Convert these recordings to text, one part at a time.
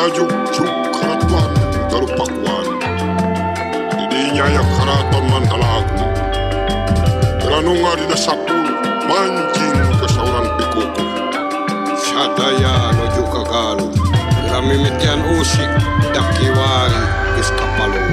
Jajuk juk karatuan dalu pakuan didinya ya karaton mandalagu beranunga di dasapul mancing ke sauran pikuku sadaya nuju ke Galuh mimitian usik dakiwari geus kapalu.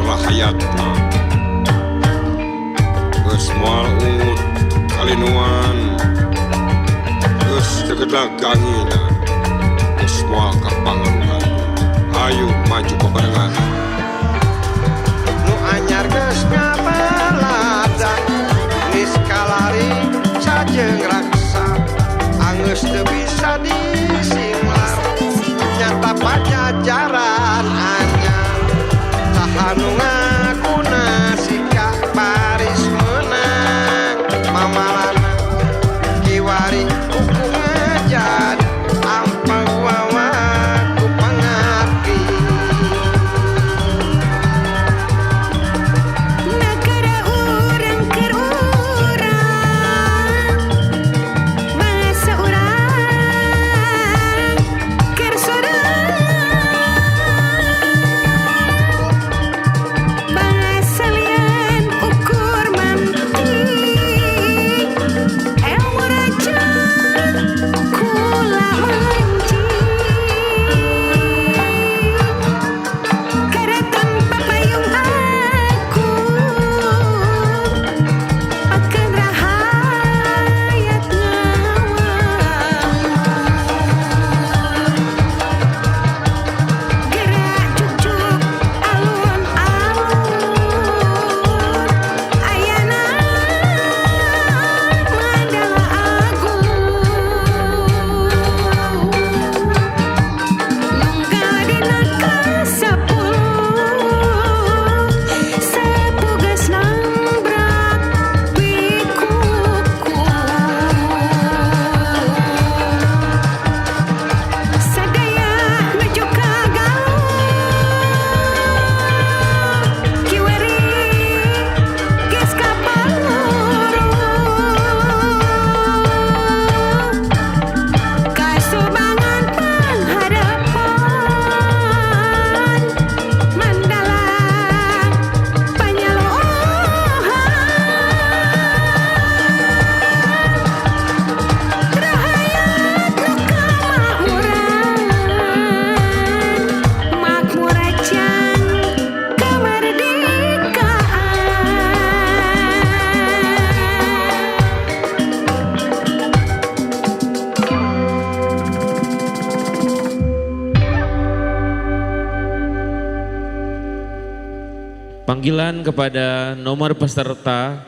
rahayatna geus moal ungut kalinuan geus tegedlag gangina geus moal kapangaruhan ayo maju bebarengan nu anyar geus ngapaladan geus kalari sajeng raksa angeus teu bisa disinglar nyata pajajaran anyar tahanu ngakuna sikak baris menang mamalana kiwari kuku ngajar ampang wawa ku pangabdi negara urang keur urang bahasa urang Panggilan kepada nomor peserta